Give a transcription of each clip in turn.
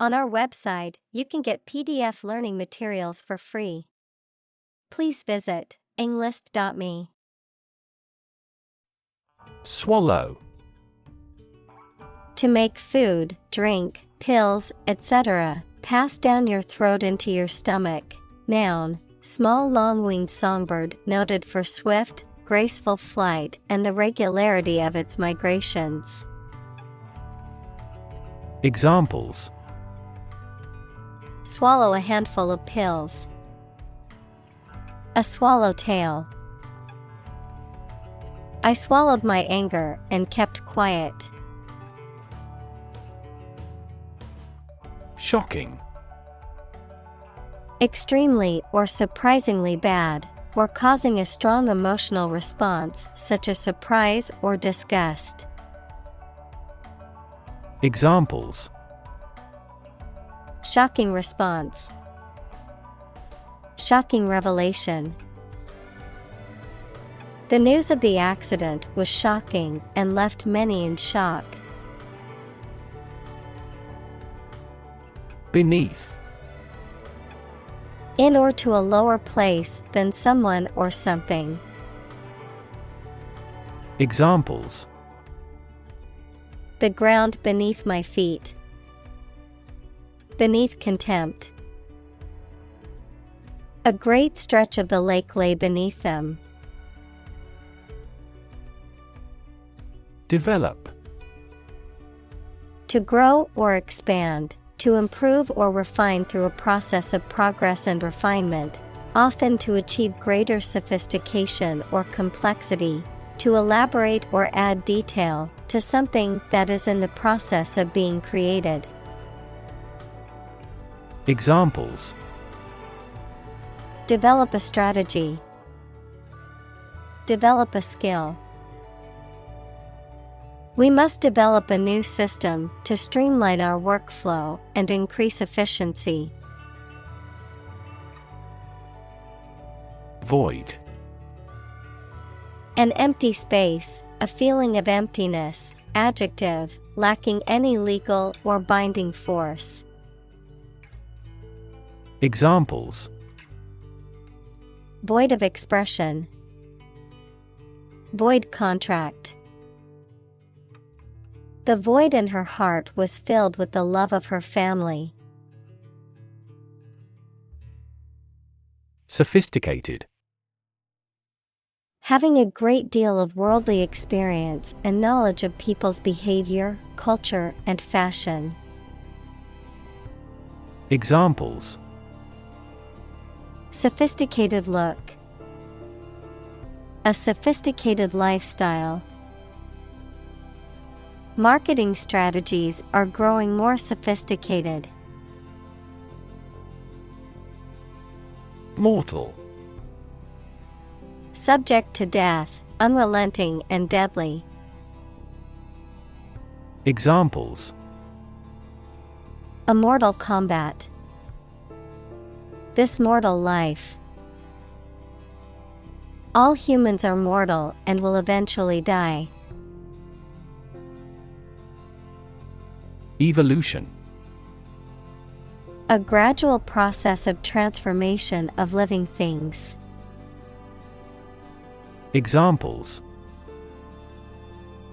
On our website, you can get PDF learning materials for free. Please visit englist.me. Swallow. To make food, drink, pills, etc., pass down your throat into your stomach. Noun, small long-winged songbird noted for swift, graceful flight and the regularity of its migrations. Examples: Swallow a handful of pills. A swallowtail. I swallowed my anger and kept quiet. Shocking. Extremely or surprisingly bad, or causing a strong emotional response such as surprise or disgust. Examples: Shocking response. Shocking revelation. The news of the accident was shocking and left many in shock. Beneath. In or to a lower place than someone or something. Examples: The ground beneath my feet. Beneath contempt. A great stretch of the lake lay beneath them. Develop. To grow or expand, to improve or refine through a process of progress and refinement, often to achieve greater sophistication or complexity, to elaborate or add detail to something that is in the process of being created. Examples: Develop a strategy. Develop a skill. We must develop a new system to streamline our workflow and increase efficiency. Void. An empty space, a feeling of emptiness, adjective, lacking any legal or binding force. Examples: Void of expression. Void contract. The void in her heart was filled with the love of her family. Sophisticated. Having a great deal of worldly experience and knowledge of people's behavior, culture, and fashion. Examples: Sophisticated look. A sophisticated lifestyle. Marketing strategies are growing more sophisticated. Mortal. Subject to death, unrelenting and deadly. Examples: A mortal combat. This mortal life. All humans are mortal and will eventually die. Evolution. A gradual process of transformation of living things. Examples: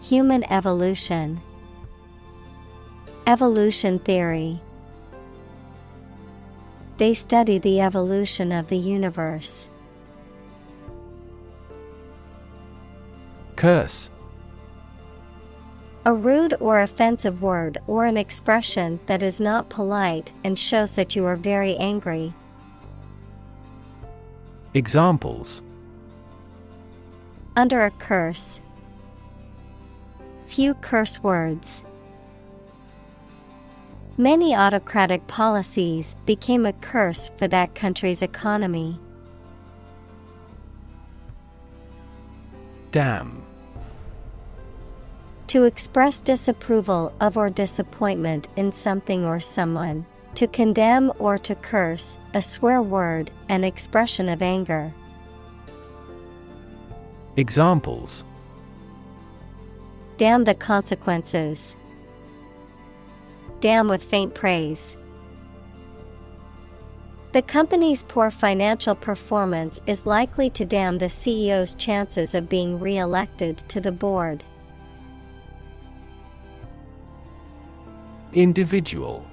Human evolution. Evolution theory. They study the evolution of the universe. Curse. A rude or offensive word or an expression that is not polite and shows that you are very angry. Examples: Under a curse. Few curse words. Many autocratic policies became a curse for that country's economy. Damn. To express disapproval of or disappointment in something or someone. To condemn or to curse, a swear word, an expression of anger. Examples: Damn the consequences. Damn with faint praise. The company's poor financial performance is likely to dam the CEO's chances of being re-elected to the board. Individual.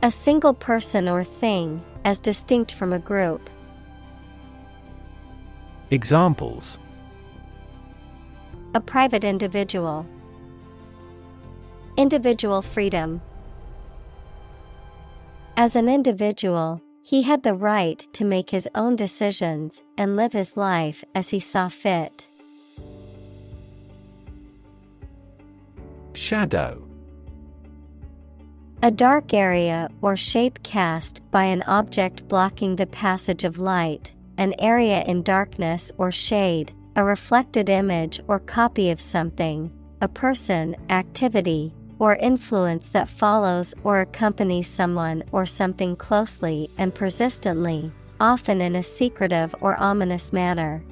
A single person or thing, as distinct from a group. Examples: A private individual. Individual freedom. As an individual, he had the right to make his own decisions and live his life as he saw fit. Shadow. A dark area or shape cast by an object blocking the passage of light, an area in darkness or shade, a reflected image or copy of something, a person, activity, or influence that follows or accompanies someone or something closely and persistently, often in a secretive or ominous manner.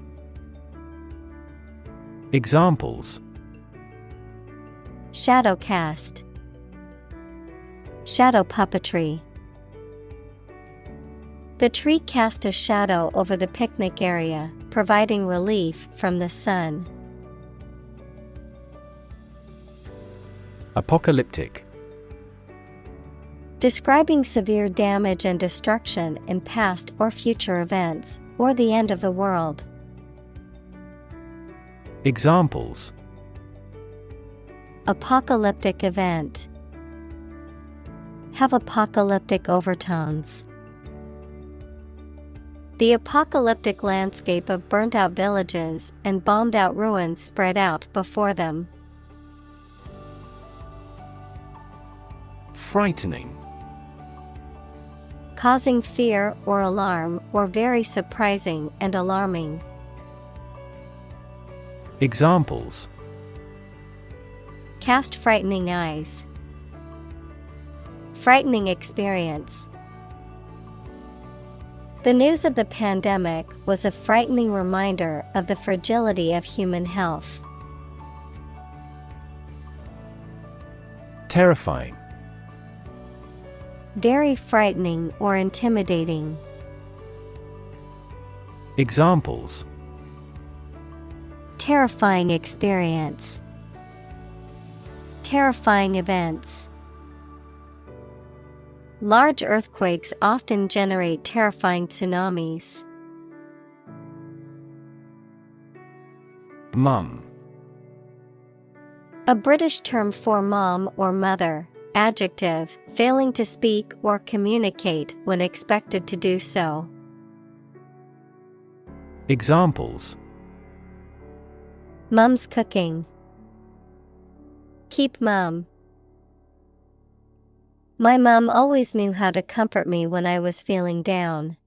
Examples: Shadow cast. Shadow puppetry. The tree cast a shadow over the picnic area, providing relief from the sun. Apocalyptic. Describing severe damage and destruction in past or future events, or the end of the world. Examples: Apocalyptic event. Have apocalyptic overtones. The apocalyptic landscape of burnt-out villages and bombed-out ruins spread out before them. Frightening. Causing fear or alarm, or very surprising and alarming. Examples: Cast frightening eyes. Frightening experience. The news of the pandemic was a frightening reminder of the fragility of human health. Terrifying. Very frightening or intimidating. Examples: Terrifying experience. Terrifying events. Large earthquakes often generate terrifying tsunamis. Mum. A British term for mom or mother. Adjective, failing to speak or communicate when expected to do so. Examples: Mum's cooking. Keep mum. My mum always knew how to comfort me when I was feeling down.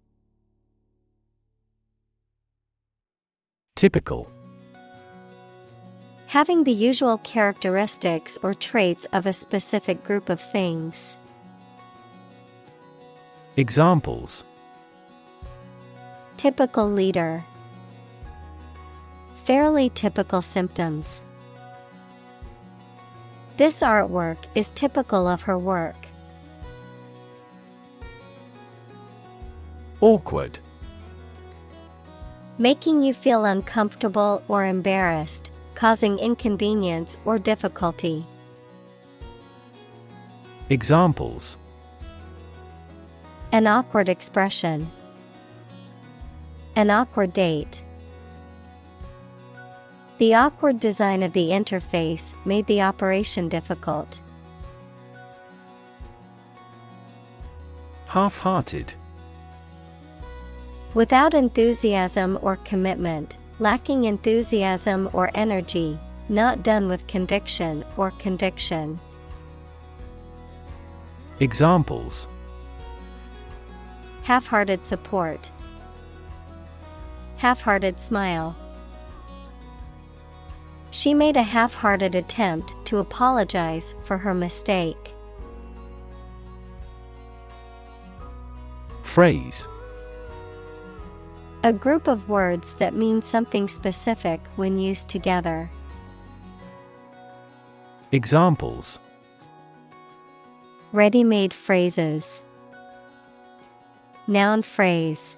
Typical. Having the usual characteristics or traits of a specific group of things. Examples: Typical leader. Fairly typical symptoms. This artwork is typical of her work. Awkward. Making you feel uncomfortable or embarrassed, causing inconvenience or difficulty. Examples: An awkward expression. An awkward date. The awkward design of the interface made the operation difficult. Half-hearted. Without enthusiasm or commitment, lacking enthusiasm or energy, not done with conviction or conviction. Examples: Half-hearted support. Half-hearted smile. She made a half-hearted attempt to apologize for her mistake. Phrase. A group of words that mean something specific when used together. Examples: Ready-made phrases. Noun phrase.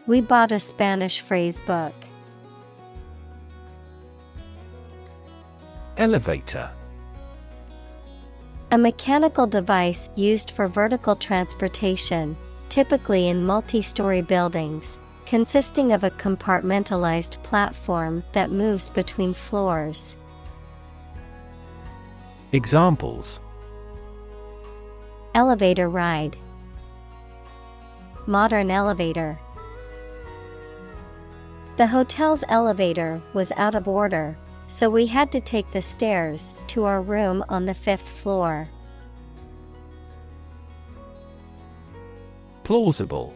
We bought a Spanish phrase book. Elevator. A mechanical device used for vertical transportation, typically in multi-story buildings, consisting of a compartmentalized platform that moves between floors. Examples: Elevator ride. Modern elevator. The hotel's elevator was out of order, so we had to take the stairs to our room on the 5th floor. Plausible.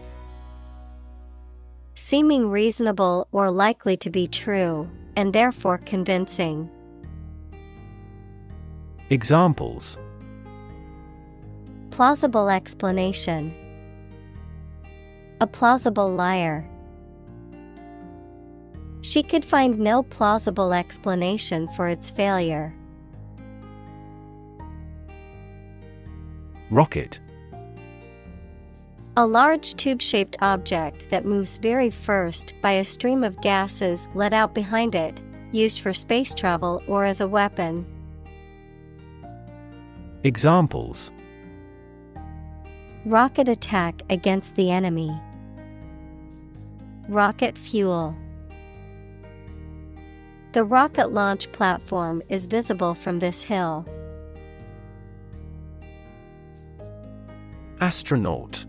Seeming reasonable or likely to be true, and therefore convincing. Examples: Plausible explanation. A plausible liar. She could find no plausible explanation for its failure. Rocket. A large tube-shaped object that moves very first by a stream of gases let out behind it, used for space travel or as a weapon. Examples: Rocket attack against the enemy. Rocket fuel. The rocket launch platform is visible from this hill. Astronaut.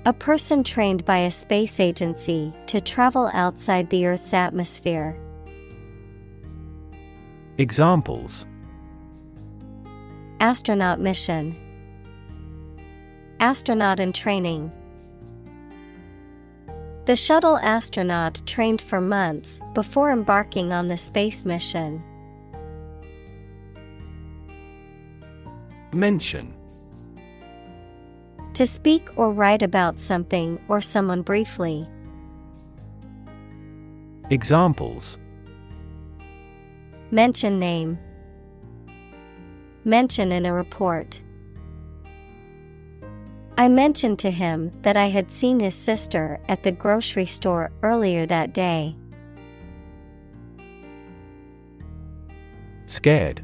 A person trained by a space agency to travel outside the Earth's atmosphere. Examples: Astronaut mission. Astronaut in training. The shuttle astronaut trained for months before embarking on the space mission. Mention. To speak or write about something or someone briefly. Examples: Mention name. Mention in a report. I mentioned to him that I had seen his sister at the grocery store earlier that day. Scared.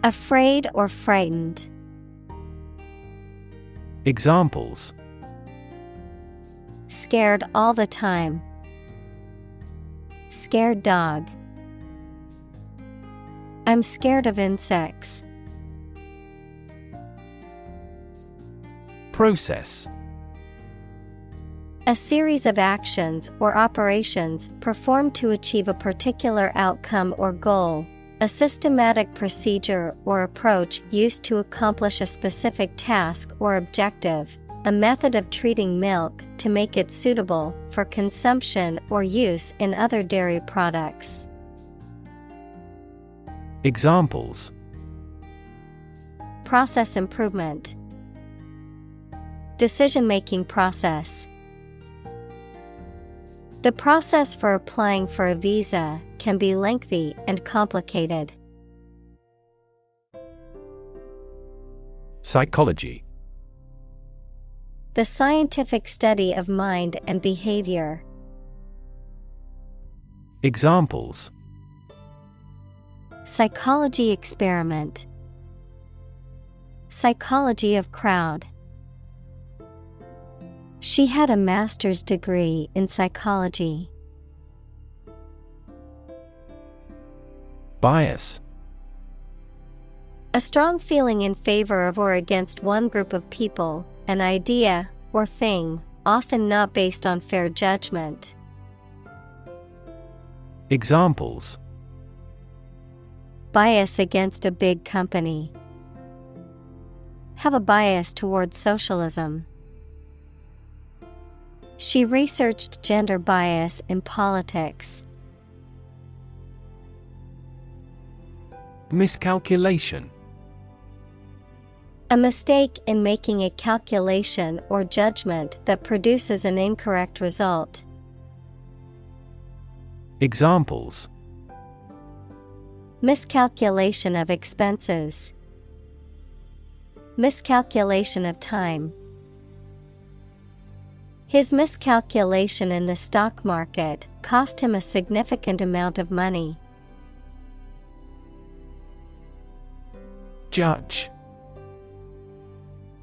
Afraid or frightened. Examples: Scared all the time. Scared dog. I'm scared of insects. Process. A series of actions or operations performed to achieve a particular outcome or goal. A systematic procedure or approach used to accomplish a specific task or objective. A method of treating milk to make it suitable for consumption or use in other dairy products. Examples: Process improvement. Decision-making process. The process for applying for a visa can be lengthy and complicated. Psychology. The scientific study of mind and behavior. Examples: Psychology experiment. Psychology of crowd. She had a master's degree in psychology. Bias. A strong feeling in favor of or against one group of people, an idea, or thing, often not based on fair judgment. Examples: Bias against a big company. Have a bias towards socialism. She researched gender bias in politics. Miscalculation. A mistake in making a calculation or judgment that produces an incorrect result. Examples: Miscalculation of expenses. Miscalculation of time. His miscalculation in the stock market cost him a significant amount of money. Judge.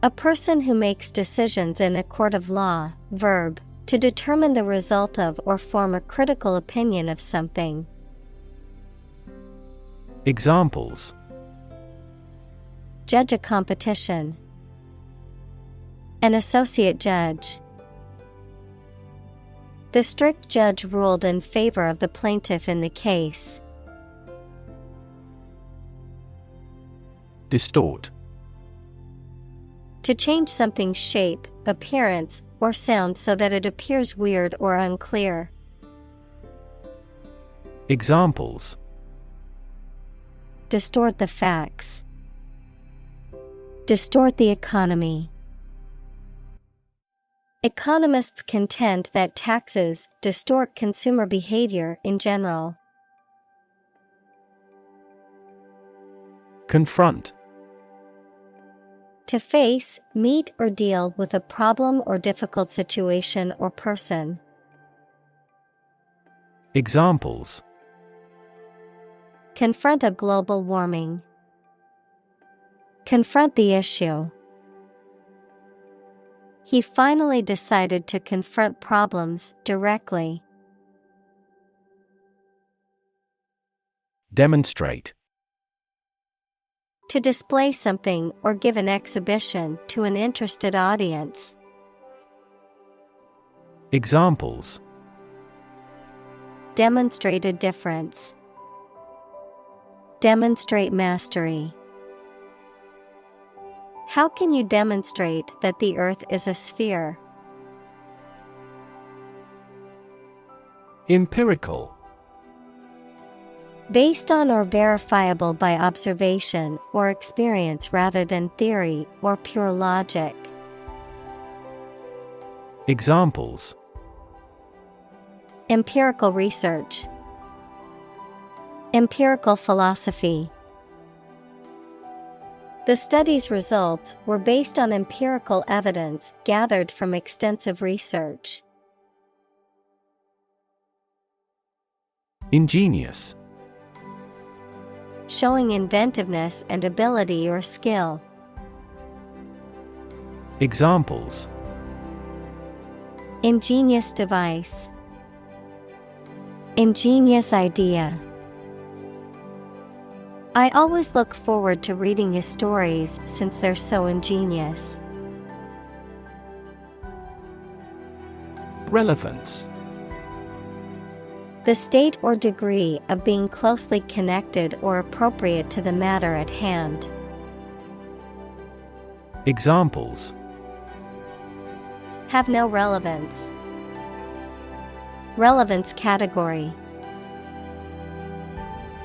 A person who makes decisions in a court of law. Verb, to determine the result of or form a critical opinion of something. Examples: Judge a competition. An associate judge. The strict judge ruled in favor of the plaintiff in the case. Distort. To change something's shape, appearance, or sound so that it appears weird or unclear. Examples: Distort the facts. Distort the economy. Economists contend that taxes distort consumer behavior in general. Confront. To face, meet, or deal with a problem or difficult situation or person. Examples: Confront a global warming. Confront the issue. He finally decided to confront problems directly. Demonstrate. To display something or give an exhibition to an interested audience. Examples: Demonstrate a difference. Demonstrate mastery. How can you demonstrate that the Earth is a sphere? Empirical. Based on or verifiable by observation or experience rather than theory or pure logic. Examples: Empirical research. Empirical philosophy. The study's results were based on empirical evidence gathered from extensive research. Ingenious. Showing inventiveness and ability or skill. Examples: Ingenious device. Ingenious idea. I always look forward to reading his stories since they're so ingenious. Relevance. The state or degree of being closely connected or appropriate to the matter at hand. Examples: Have no relevance. Relevance category.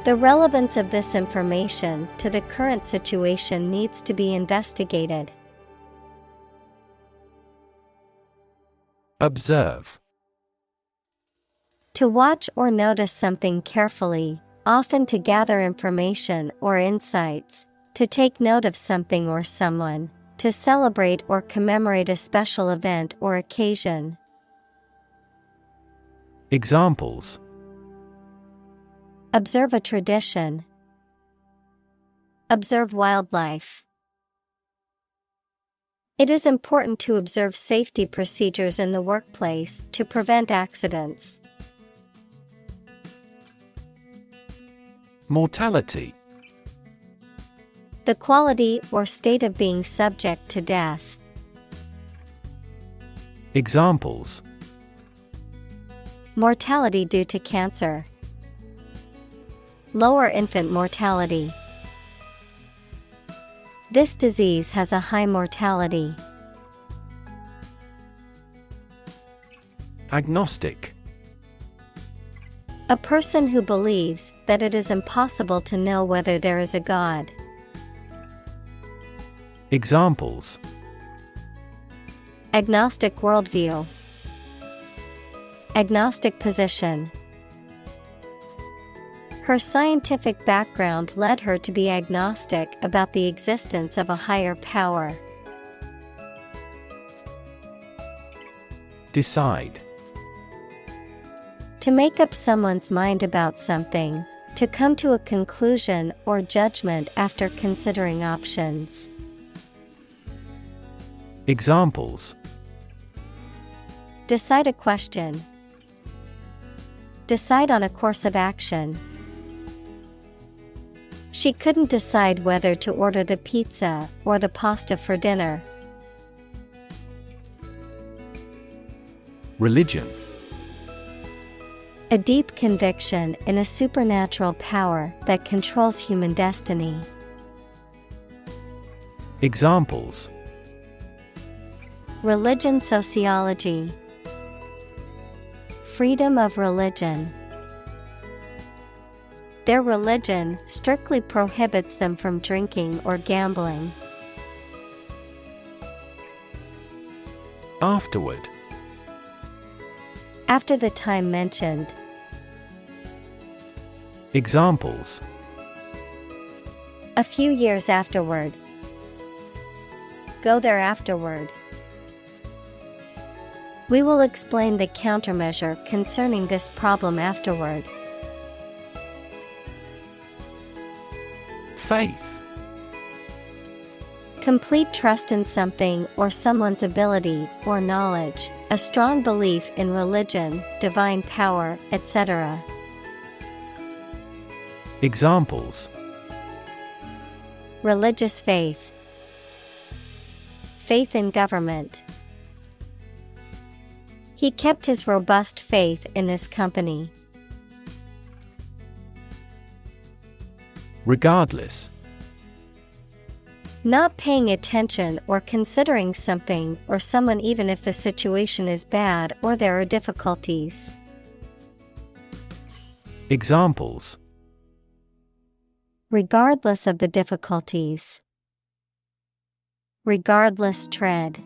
The relevance of this information to the current situation needs to be investigated. Observe. To watch or notice something carefully, often to gather information or insights, to take note of something or someone, to celebrate or commemorate a special event or occasion. Examples: Observe a tradition. Observe wildlife. It is important to observe safety procedures in the workplace to prevent accidents. Mortality. The quality or state of being subject to death. Examples: Mortality due to cancer. Lower infant mortality. This disease has a high mortality. Agnostic. A person who believes that it is impossible to know whether there is a God. Examples: Agnostic worldview. Agnostic position. Her scientific background led her to be agnostic about the existence of a higher power. Decide. To make up someone's mind about something, to come to a conclusion or judgment after considering options. Examples: Decide a question. Decide on a course of action. She couldn't decide whether to order the pizza or the pasta for dinner. Religion. A deep conviction in a supernatural power that controls human destiny. Examples: Religion sociology. Freedom of religion. Their religion strictly prohibits them from drinking or gambling. Afterward. After the time mentioned. Examples: A few years afterward. Go there afterward. We will explain the countermeasure concerning this problem afterward. Faith. Complete trust in something or someone's ability or knowledge, a strong belief in religion, divine power, etc. Examples: Religious faith. Faith in government. He kept his robust faith in his company. Regardless. Not paying attention or considering something or someone even if the situation is bad or there are difficulties. Examples: Regardless of the difficulties. Regardless tread.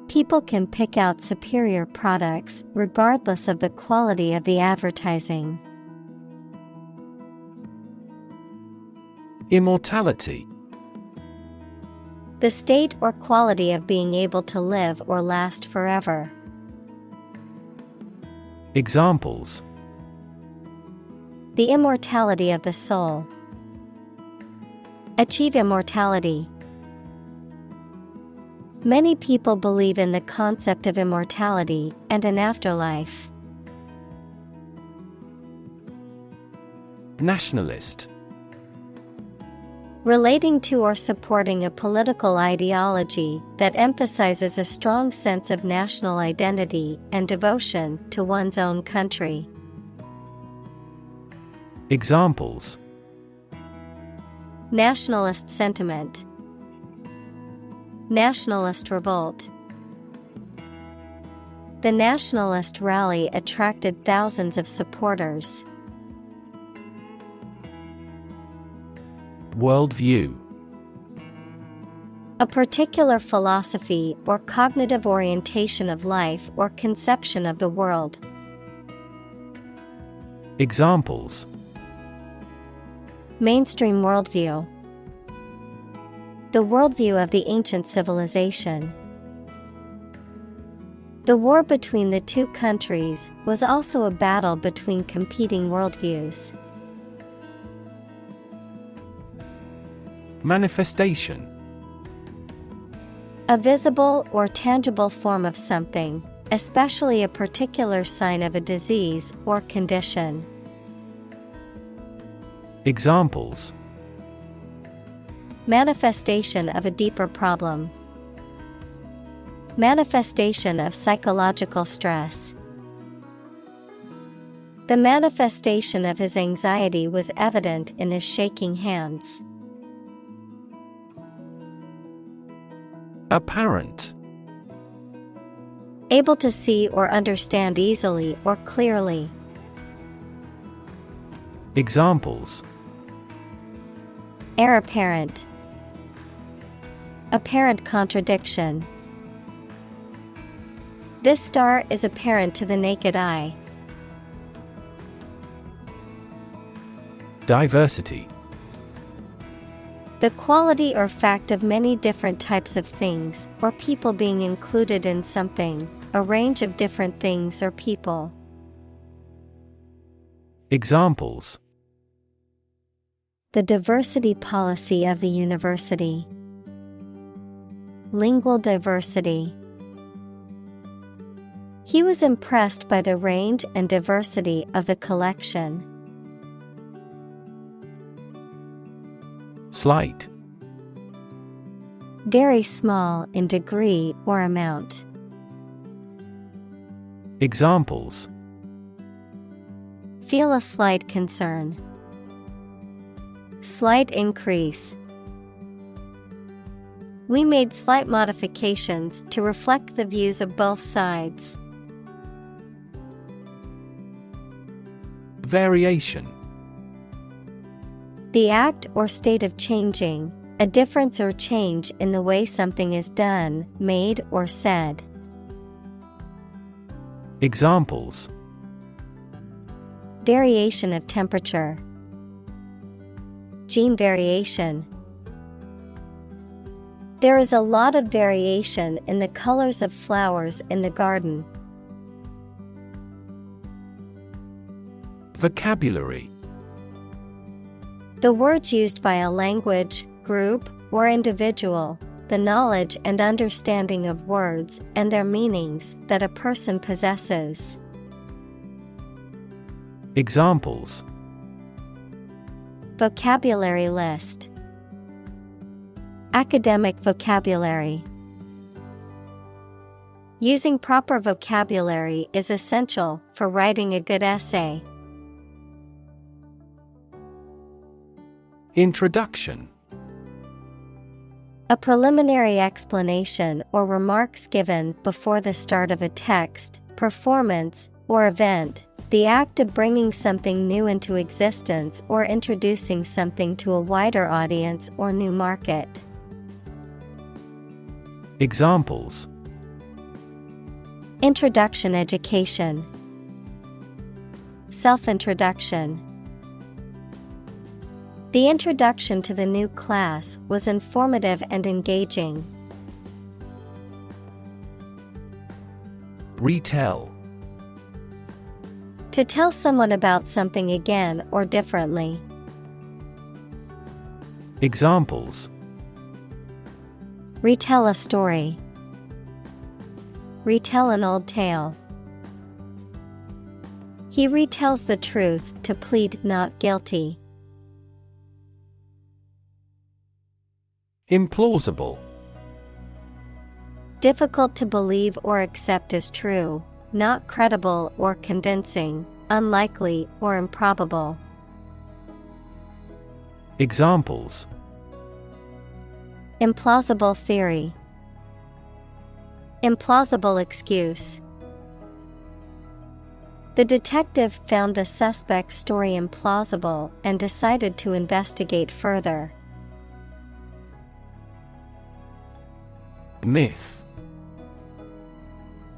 People can pick out superior products regardless of the quality of the advertising. Immortality. The state or quality of being able to live or last forever. Examples: The immortality of the soul. Achieve immortality. Many people believe in the concept of immortality and an afterlife. Nationalist. Relating to or supporting a political ideology that emphasizes a strong sense of national identity and devotion to one's own country. Examples: Nationalist sentiment. Nationalist revolt. The nationalist rally attracted thousands of supporters. Worldview. A particular philosophy or cognitive orientation of life or conception of the world. Examples: Mainstream worldview. The worldview of the ancient civilization. The war between the two countries was also a battle between competing worldviews. Manifestation. A visible or tangible form of something, especially a particular sign of a disease or condition. Examples: Manifestation of a deeper problem. Manifestation of psychological stress. The manifestation of his anxiety was evident in his shaking hands. Apparent. Able to see or understand easily or clearly. Examples: Heir apparent. Apparent contradiction. This star is apparent to the naked eye. Diversity. The quality or fact of many different types of things or people being included in something, a range of different things or people. Examples: The diversity policy of the university. Lingual diversity. He was impressed by the range and diversity of the collection. Slight. Very small in degree or amount. Examples: Feel a slight concern. Slight increase. We made slight modifications to reflect the views of both sides. Variation. The act or state of changing, a difference or change in the way something is done, made, or said. Examples: Variation of temperature. Gene variation. There is a lot of variation in the colors of flowers in the garden. Vocabulary. The words used by a language, group, or individual, the knowledge and understanding of words and their meanings that a person possesses. Examples: Vocabulary list. Academic vocabulary. Using proper vocabulary is essential for writing a good essay. Introduction. A preliminary explanation or remarks given before the start of a text, performance, or event, the act of bringing something new into existence or introducing something to a wider audience or new market. Examples: Introduction education. Self-introduction. The introduction to the new class was informative and engaging. Retell. To tell someone about something again or differently. Examples: Retell a story. Retell an old tale. He retells the truth to plead not guilty. Implausible. Difficult to believe or accept as true, not credible or convincing, unlikely or improbable. Examples: Implausible theory. Implausible excuse. The detective found the suspect's story implausible and decided to investigate further. Myth.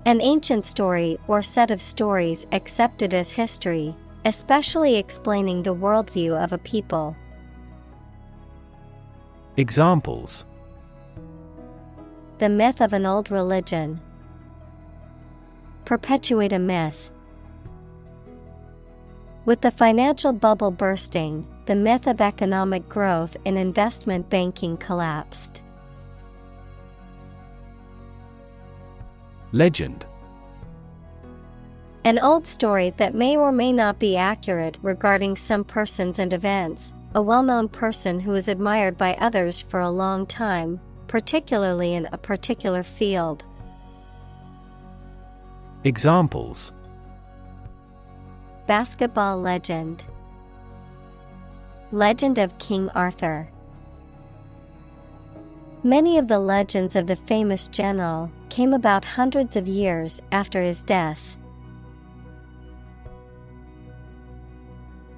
An ancient story or set of stories accepted as history, especially explaining the worldview of a people. Examples: The myth of an old religion. Perpetuate a myth. With the financial bubble bursting, the myth of economic growth in investment banking collapsed. Legend. An old story that may or may not be accurate regarding some persons and events, a well-known person who is admired by others for a long time, particularly in a particular field. Examples: Basketball legend. Legend of King Arthur. Many of the legends of the famous general came about hundreds of years after his death.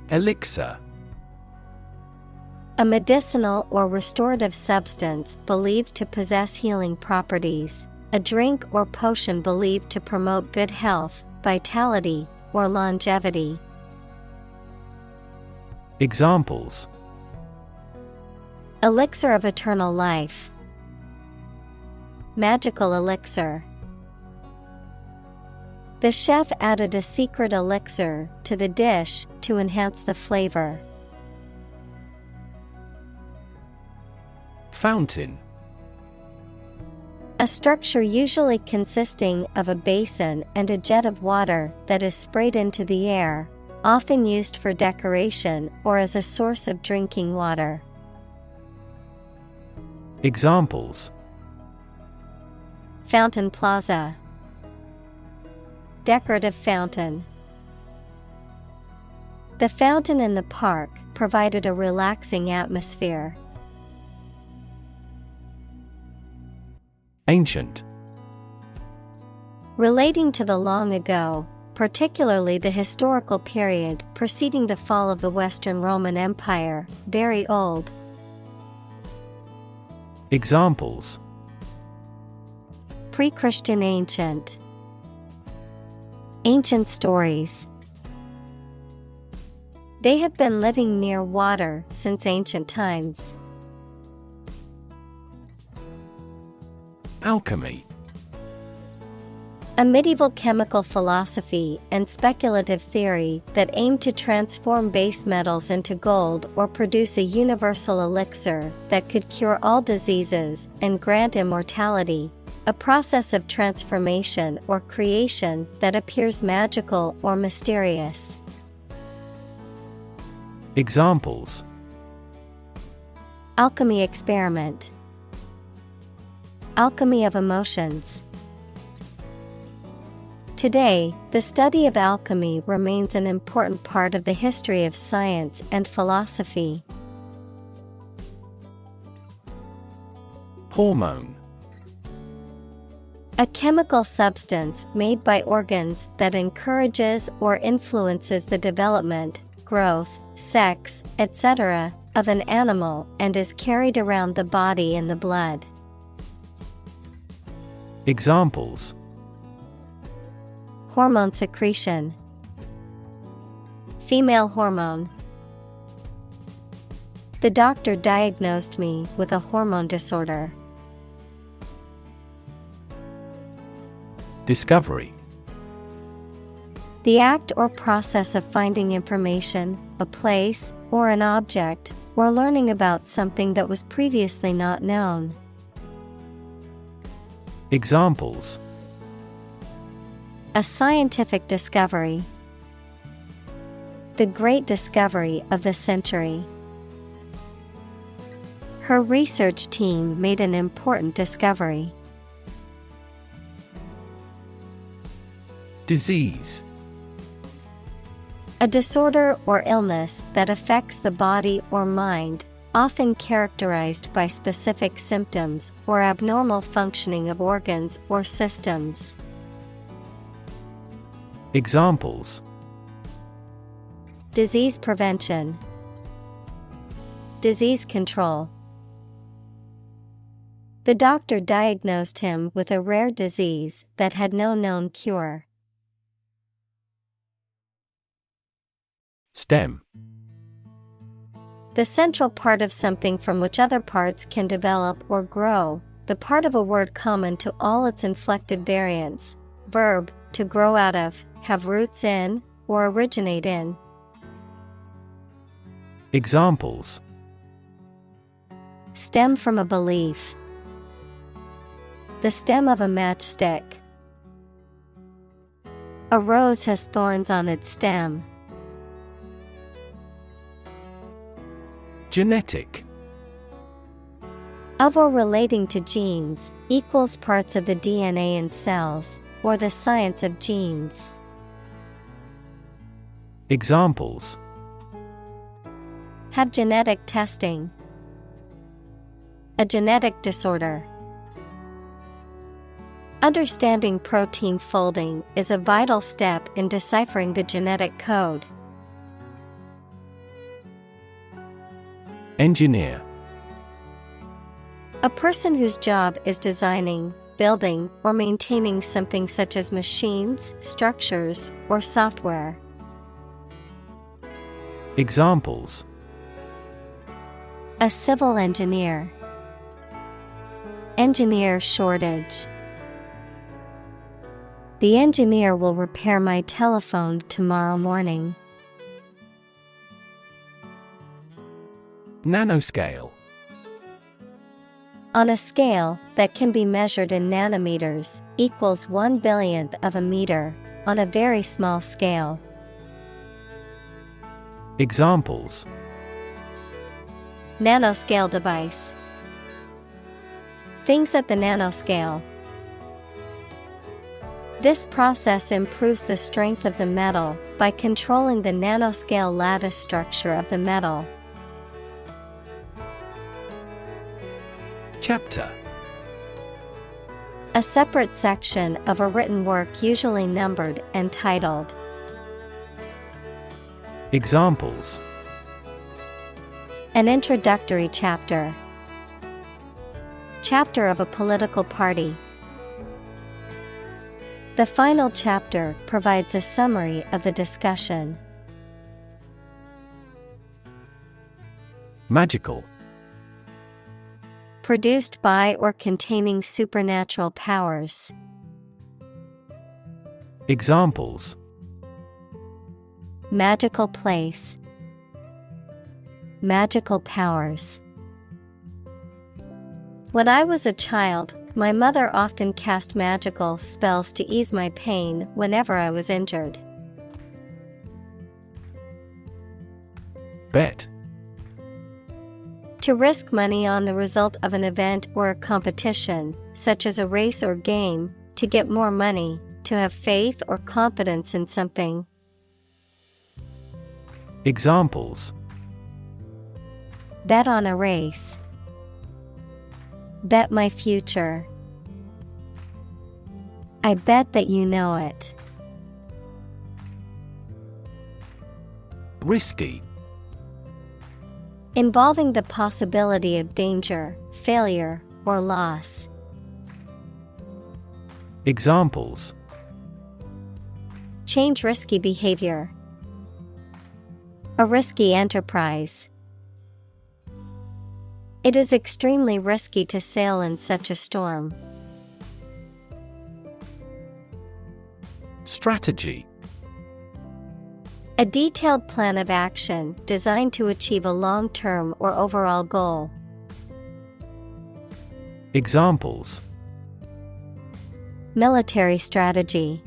Elixir. A medicinal or restorative substance believed to possess healing properties, a drink or potion believed to promote good health, vitality, or longevity. Examples: elixir of eternal life, magical elixir. The chef added a secret elixir to the dish to enhance the flavor. Fountain. A structure usually consisting of a basin and a jet of water that is sprayed into the air, often used for decoration or as a source of drinking water. Examples: Fountain plaza, decorative fountain. The fountain in the park provided a relaxing atmosphere. Ancient. Relating to the long ago, particularly the historical period preceding the fall of the Western Roman Empire, very old. Examples: Pre-Christian ancient. Ancient stories. They have been living near water since ancient times. Alchemy. A medieval chemical philosophy and speculative theory that aimed to transform base metals into gold or produce a universal elixir that could cure all diseases and grant immortality, a process of transformation or creation that appears magical or mysterious. Examples: Alchemy experiment. Alchemy of emotions. Today, the study of alchemy remains an important part of the history of science and philosophy. Hormone. A chemical substance made by organs that encourages or influences the development, growth, sex, etc., of an animal and is carried around the body in the blood. Examples: Hormone secretion. Female hormone. The doctor diagnosed me with a hormone disorder. Discovery. The act or process of finding information, a place, or an object, or learning about something that was previously not known. Examples: A scientific discovery. The great discovery of the century. Her research team made an important discovery. Disease. A disorder or illness that affects the body or mind, often characterized by specific symptoms or abnormal functioning of organs or systems. Examples: Disease prevention. Disease control. The doctor diagnosed him with a rare disease that had no known cure. Stem. The central part of something from which other parts can develop or grow, the part of a word common to all its inflected variants. Verb, to grow out of, have roots in, or originate in. Examples: Stem from a belief. The stem of a matchstick. A rose has thorns on its stem. Genetic. Of or relating to genes, equals parts of the DNA in cells, or the science of genes. Examples: Have genetic testing. A genetic disorder. Understanding protein folding is a vital step in deciphering the genetic code. Engineer. A person whose job is designing, building, or maintaining something such as machines, structures, or software. Examples: A civil engineer. Engineer shortage. The engineer will repair my telephone tomorrow morning. Nanoscale. On a scale that can be measured in nanometers, equals 1/1000th of a meter, on a very small scale. Examples: Nanoscale device. Things at the nanoscale. This process improves the strength of the metal by controlling the nanoscale lattice structure of the metal. Chapter. A separate section of a written work, usually numbered and titled. Examples: An introductory chapter. Chapter of a political party. The final chapter provides a summary of the discussion. Magical. Produced by or containing supernatural powers. Examples: Magical place. Magical powers. When I was a child, my mother often cast magical spells to ease my pain whenever I was injured. Bet. To risk money on the result of an event or a competition, such as a race or game, to get more money, to have faith or confidence in something. Examples: Bet on a race. Bet my future. I bet that you know it. Risky. Involving the possibility of danger, failure, or loss. Examples: Change risky behavior. A risky enterprise. It is extremely risky to sail in such a storm. Strategy. A detailed plan of action designed to achieve a long-term or overall goal. Examples: Military strategy.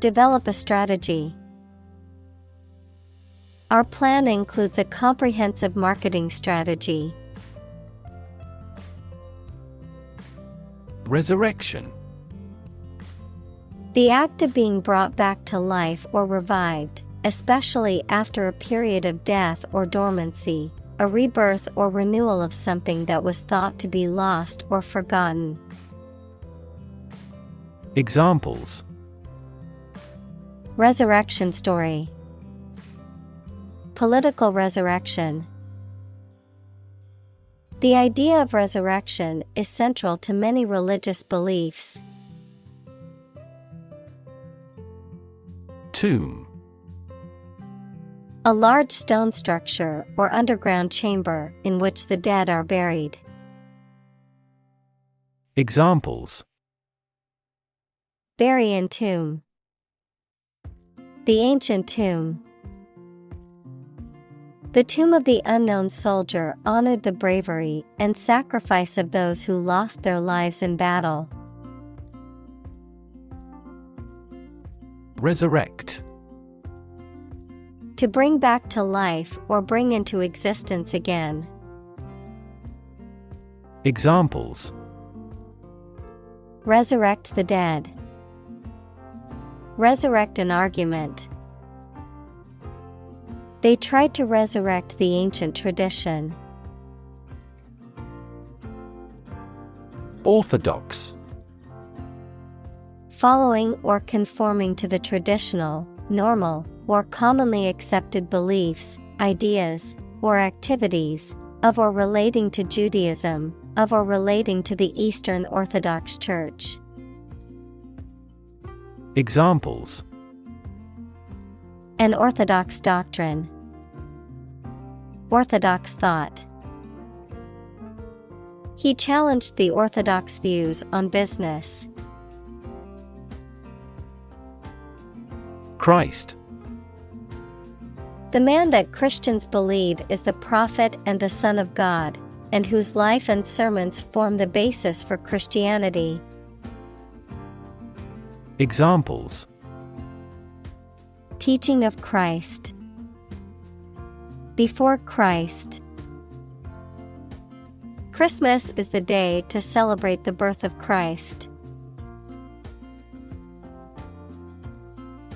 Develop a strategy. Our plan includes a comprehensive marketing strategy. Resurrection. The act of being brought back to life or revived, especially after a period of death or dormancy, a rebirth or renewal of something that was thought to be lost or forgotten. Examples: Resurrection story. Political resurrection. The idea of resurrection is central to many religious beliefs. Tomb. A large stone structure or underground chamber in which the dead are buried. Examples: Bury in tomb. The ancient tomb. The tomb of the unknown soldier honored the bravery and sacrifice of those who lost their lives in battle. Resurrect. To bring back to life or bring into existence again. Examples: Resurrect the dead. Resurrect an argument. They tried to resurrect the ancient tradition. Orthodox. Following or conforming to the traditional, normal, or commonly accepted beliefs, ideas, or activities of or relating to Judaism, of or relating to the Eastern Orthodox Church. Examples: An orthodox doctrine. Orthodox thought. He challenged the orthodox views on business. Christ. The man that Christians believe is the prophet and the Son of God, and whose life and sermons form the basis for Christianity. Examples: Teaching of Christ. Before Christ. Christmas is the day to celebrate the birth of Christ.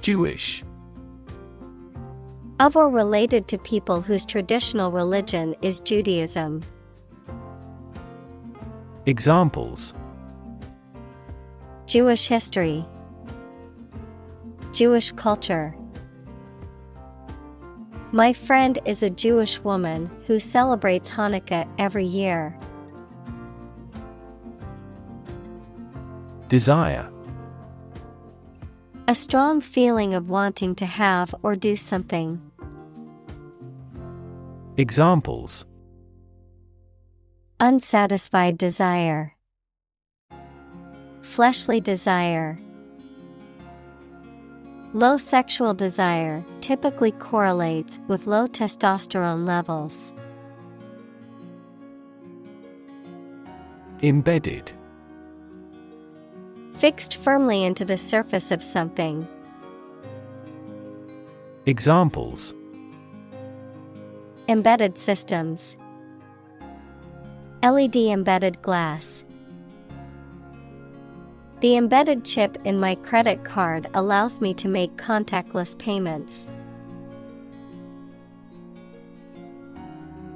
Jewish. Of or related to people whose traditional religion is Judaism. Examples: Jewish history. Jewish culture. My friend is a Jewish woman who celebrates Hanukkah every year. Desire. A strong feeling of wanting to have or do something. Examples: Unsatisfied desire. Fleshly desire. Low sexual desire typically correlates with low testosterone levels. Embedded. Fixed firmly into the surface of something. Examples: Embedded systems. LED embedded glass. The embedded chip in my credit card allows me to make contactless payments.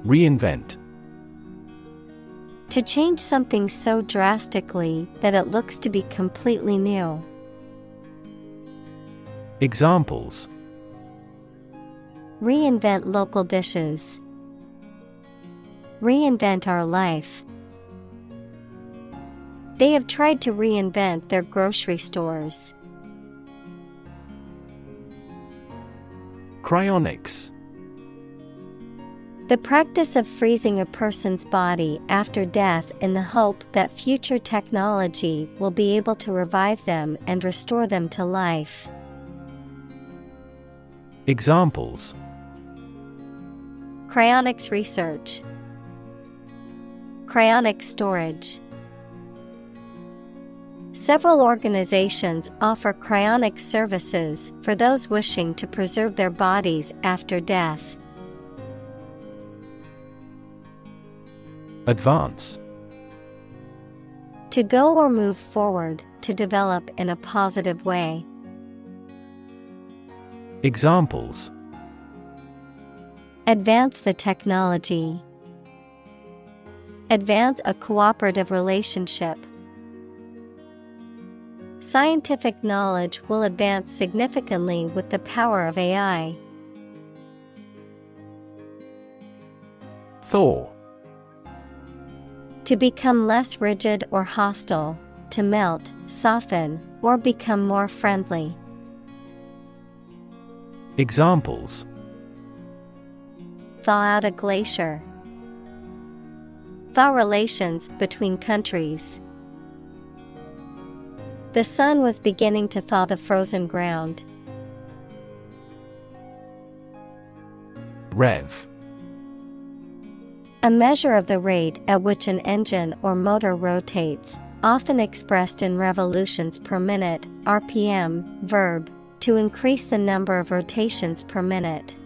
Reinvent. To change something so drastically that it looks to be completely new. Examples: Reinvent local dishes. Reinvent our life. They have tried to reinvent their grocery stores. Cryonics. The practice of freezing a person's body after death in the hope that future technology will be able to revive them and restore them to life. Examples: Cryonics research. Cryonic storage. Several organizations offer cryonic services for those wishing to preserve their bodies after death. Advance. To go or move forward, to develop in a positive way. Examples: Advance the technology. Advance a cooperative relationship. Scientific knowledge will advance significantly with the power of AI. Thaw. To become less rigid or hostile, to melt, soften, or become more friendly. Examples: Thaw out a glacier. Thaw relations between countries. The sun was beginning to thaw the frozen ground. Rev. A measure of the rate at which an engine or motor rotates, often expressed in revolutions per minute, RPM, verb, to increase the number of rotations per minute.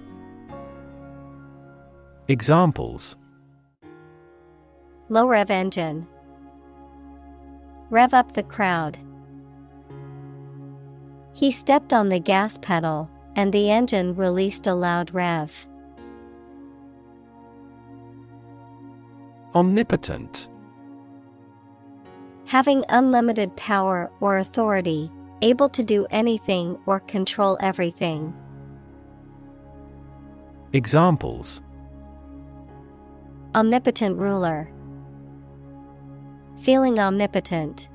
Examples: Low rev engine. Rev up the crowd. He stepped on the gas pedal, and the engine released a loud rev. Omnipotent. Having unlimited power or authority, able to do anything or control everything. Examples: Omnipotent ruler. Feeling omnipotent.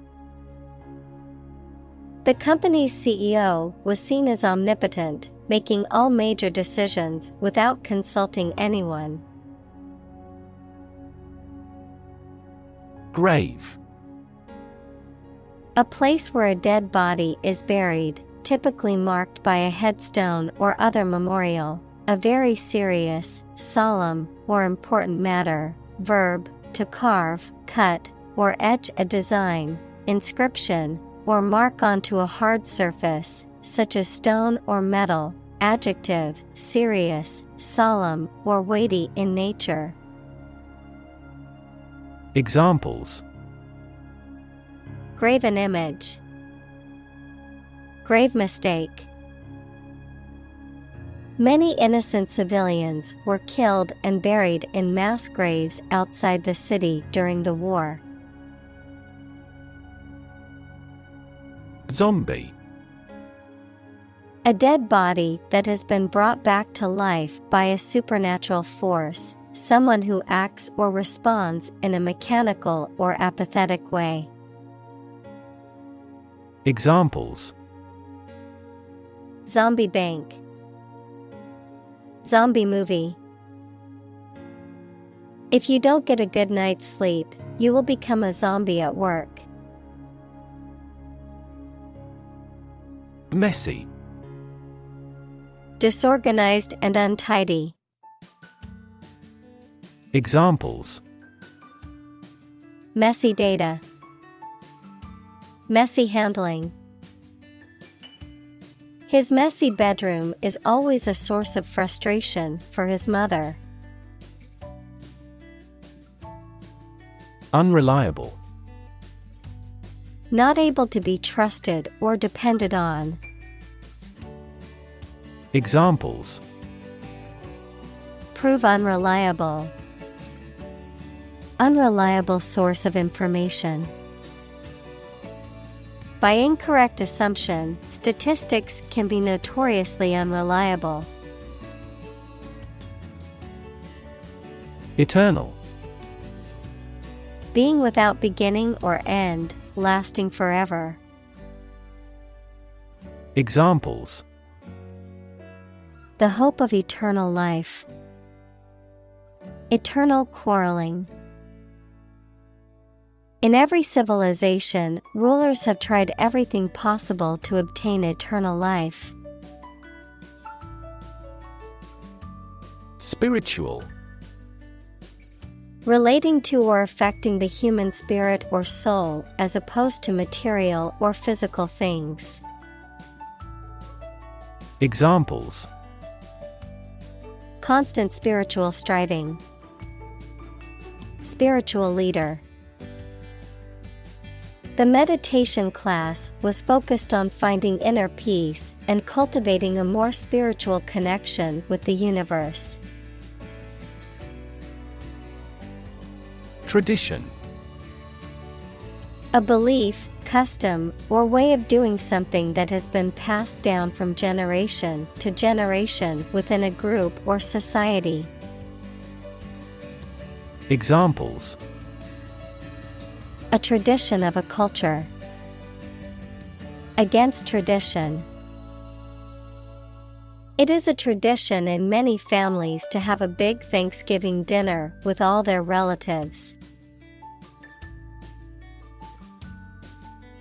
The company's CEO was seen as omnipotent, making all major decisions without consulting anyone. Grave. A place where a dead body is buried, typically marked by a headstone or other memorial. A very serious, solemn, or important matter. Verb, to carve, cut, or etch a design, inscription, or mark onto a hard surface, such as stone or metal. Adjective, serious, solemn, or weighty in nature. Examples: Graven image. Grave mistake. Many innocent civilians were killed and buried in mass graves outside the city during the war. Zombie. A dead body that has been brought back to life by a supernatural force, someone who acts or responds in a mechanical or apathetic way. Examples: Zombie bank. Zombie movie. If you don't get a good night's sleep, you will become a zombie at work. Messy. Disorganized and untidy. Examples: Messy data. Messy handling. His messy bedroom is always a source of frustration for his mother. Unreliable. Not able to be trusted or depended on. Examples: Prove unreliable. Unreliable source of information. By incorrect assumption, statistics can be notoriously unreliable. Eternal. Being without beginning or end, lasting forever. Examples: The hope of eternal life. Eternal quarreling. In every civilization, rulers have tried everything possible to obtain eternal life. Spiritual. Relating to or affecting the human spirit or soul as opposed to material or physical things. Examples: Constant spiritual striving. Spiritual leader. The meditation class was focused on finding inner peace and cultivating a more spiritual connection with the universe. Tradition. A belief, custom, or way of doing something that has been passed down from generation to generation within a group or society. Examples: A tradition of a culture. Against tradition. It is a tradition in many families to have a big Thanksgiving dinner with all their relatives.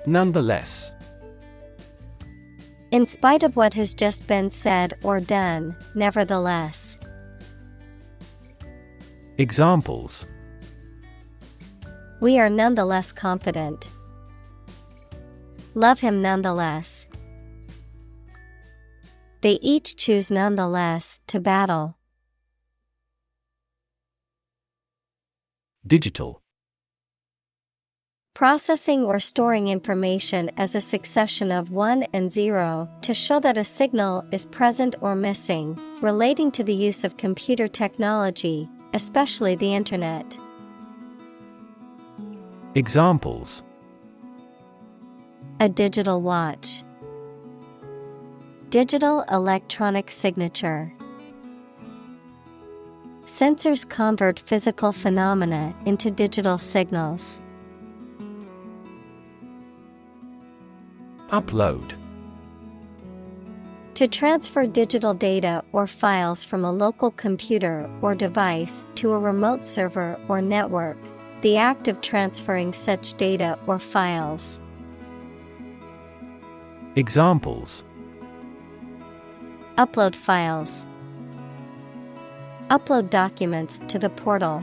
Nonetheless. In spite of what has just been said or done, nevertheless. Examples: We are nonetheless confident. Love him nonetheless. They each choose nonetheless to battle. Digital. Processing or storing information as a succession of 1 and 0 to show that a signal is present or missing, relating to the use of computer technology, especially the Internet. Examples: A digital watch. Digital electronic signature. Sensors convert physical phenomena into digital signals. Upload. To transfer digital data or files from a local computer or device to a remote server or network, the act of transferring such data or files. Examples: Upload files. Upload documents to the portal.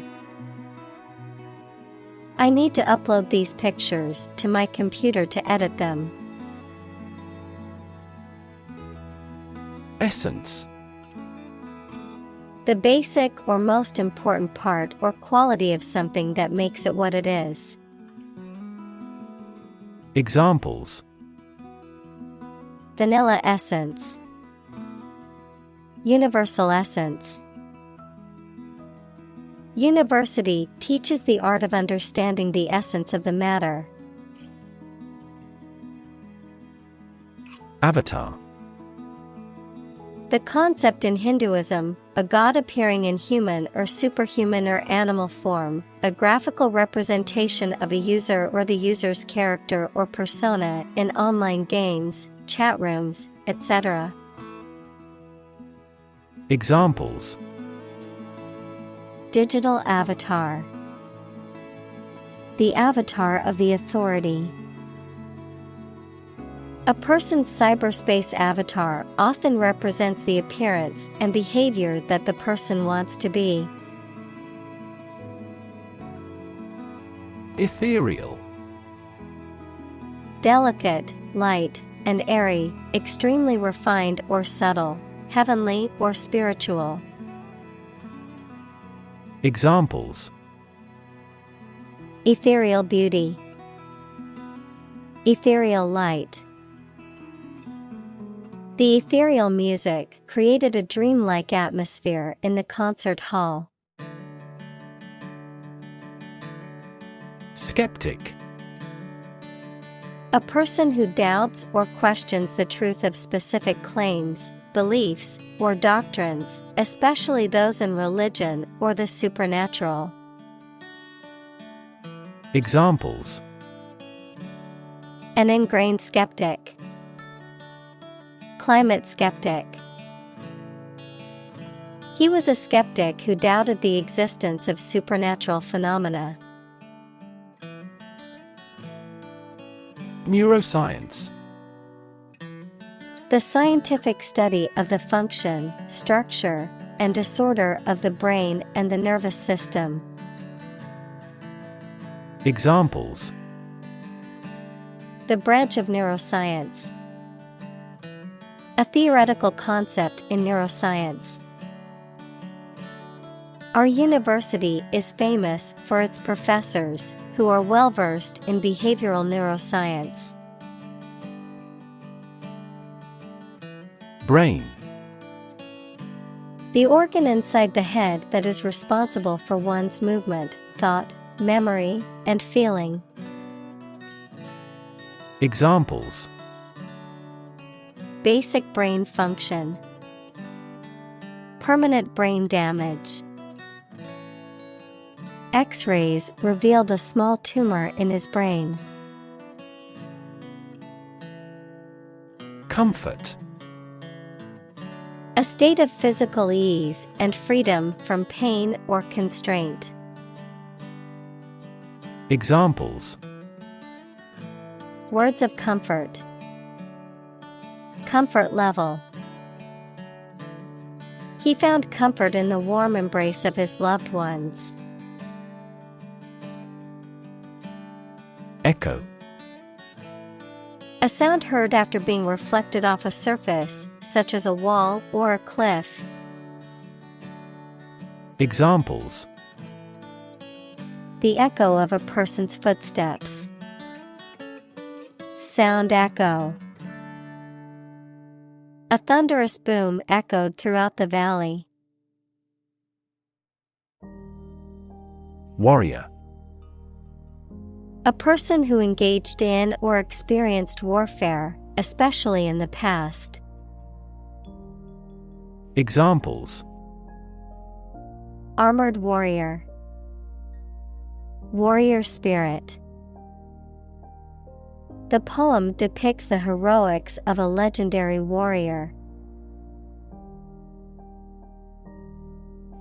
I need to upload these pictures to my computer to edit them. Essence: The basic or most important part or quality of something that makes it what it is. Examples: Vanilla essence. Universal essence. University teaches the art of understanding the essence of the matter. Avatar: The concept in Hinduism, a god appearing in human or superhuman or animal form, a graphical representation of a user or the user's character or persona in online games, chat rooms, etc. Examples: Digital avatar. The avatar of the authority. A person's cyberspace avatar often represents the appearance and behavior that the person wants to be. Ethereal: Delicate, light, and airy, extremely refined or subtle, heavenly or spiritual. Examples: Ethereal beauty. Ethereal light. The ethereal music created a dreamlike atmosphere in the concert hall. Skeptic: A person who doubts or questions the truth of specific claims, beliefs, or doctrines, especially those in religion or the supernatural. Examples: An ingrained skeptic. Climate skeptic. He was a skeptic who doubted the existence of supernatural phenomena. Neuroscience: The scientific study of the function, structure, and disorder of the brain and the nervous system. Examples: The branch of neuroscience. A theoretical concept in neuroscience. Our university is famous for its professors, who are well versed in behavioral neuroscience. Brain: The organ inside the head that is responsible for one's movement, thought, memory, and feeling. Examples: Basic brain function. Permanent brain damage. X-rays revealed a small tumor in his brain. Comfort: A state of physical ease and freedom from pain or constraint. Examples: Words of comfort. Comfort level. He found comfort in the warm embrace of his loved ones. Echo: A sound heard after being reflected off a surface, such as a wall or a cliff. Examples: The echo of a person's footsteps. Sound echo. A thunderous boom echoed throughout the valley. Warrior: A person who engaged in or experienced warfare, especially in the past. Examples: Armored warrior. Warrior spirit. The poem depicts the heroics of a legendary warrior.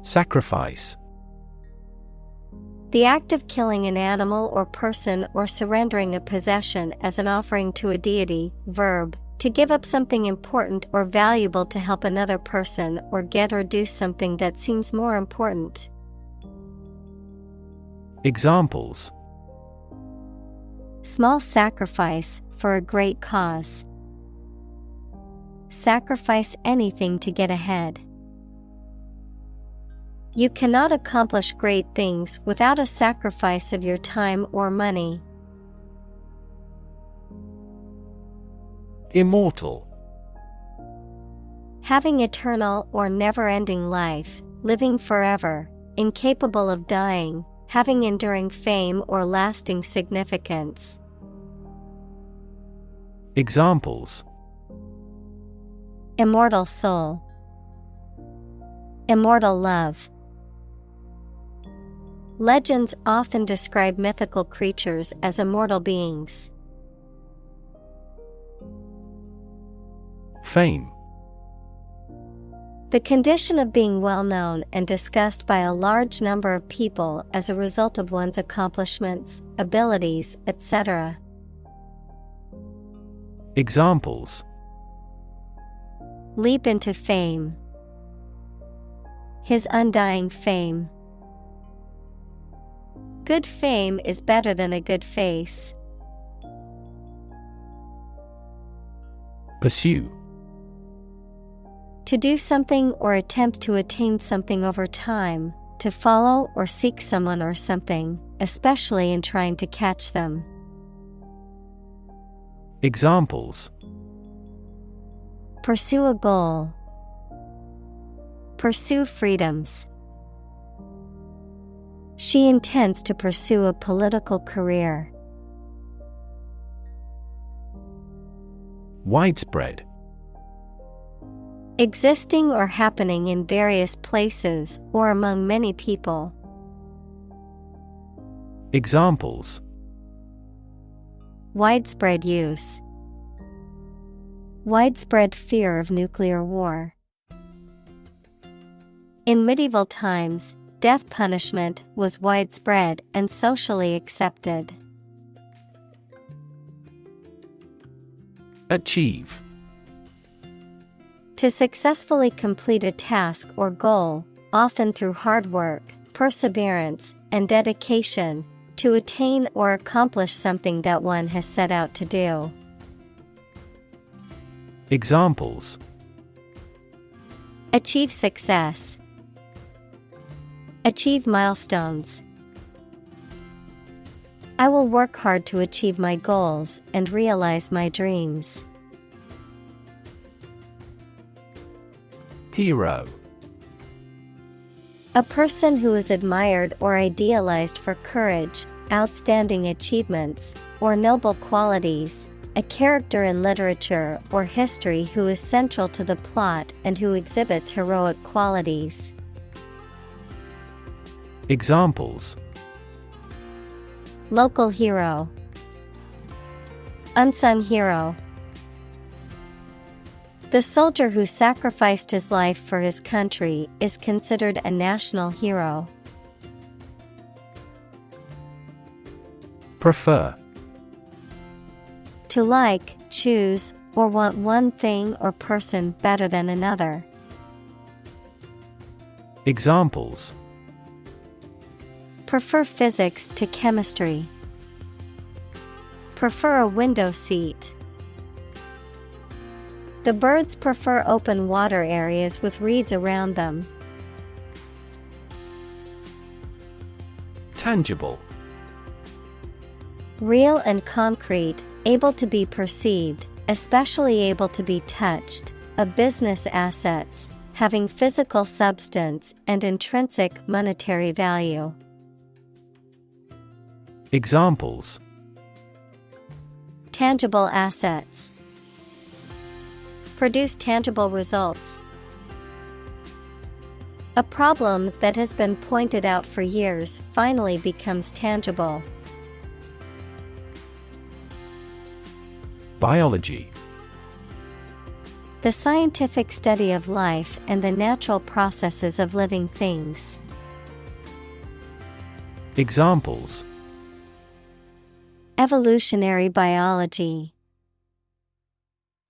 Sacrifice: The act of killing an animal or person or surrendering a possession as an offering to a deity. Verb, to give up something important or valuable to help another person or get or do something that seems more important. Examples: Small sacrifice for a great cause. Sacrifice anything to get ahead. You cannot accomplish great things without a sacrifice of your time or money. Immortal. Having eternal or never-ending life, living forever, incapable of dying, having enduring fame or lasting significance. Examples: Immortal soul. Immortal love. Legends often describe mythical creatures as immortal beings. Fame. The condition of being well known and discussed by a large number of people as a result of one's accomplishments, abilities, etc. Examples: Leap into fame. His undying fame. Good fame is better than a good face. Pursue. To do something or attempt to attain something over time, to follow or seek someone or something, especially in trying to catch them. Examples: Pursue a goal. Pursue freedoms. She intends to pursue a political career. Widespread. Existing or happening in various places or among many people. Examples: Widespread use. Widespread fear of nuclear war. In medieval times, death punishment was widespread and socially accepted. Achieve. To successfully complete a task or goal, often through hard work, perseverance, and dedication, to attain or accomplish something that one has set out to do. Examples: Achieve success. Achieve milestones. I will work hard to achieve my goals and realize my dreams. Hero. A person who is admired or idealized for courage, outstanding achievements, or noble qualities, a character in literature or history who is central to the plot and who exhibits heroic qualities. Examples: Local hero. Unsung hero. The soldier who sacrificed his life for his country is considered a national hero. Prefer. To like, choose, or want one thing or person better than another. Examples: Prefer physics to chemistry. Prefer a window seat. The birds prefer open water areas with reeds around them. Tangible. Real and concrete, able to be perceived, especially able to be touched, of business assets, having physical substance and intrinsic monetary value. Examples: Tangible assets. Produce tangible results. A problem that has been pointed out for years finally becomes tangible. Biology. The scientific study of life and the natural processes of living things. Examples: evolutionary biology,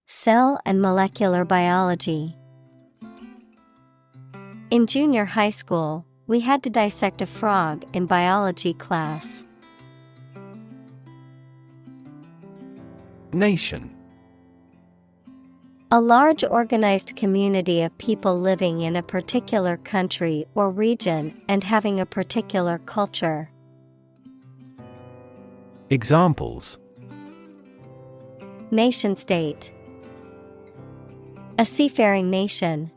cell and molecular biology. In junior high school, we had to dissect a frog in biology class. Nation. A large organized community of people living in a particular country or region and having a particular culture. Examples: nation-state, a seafaring nation.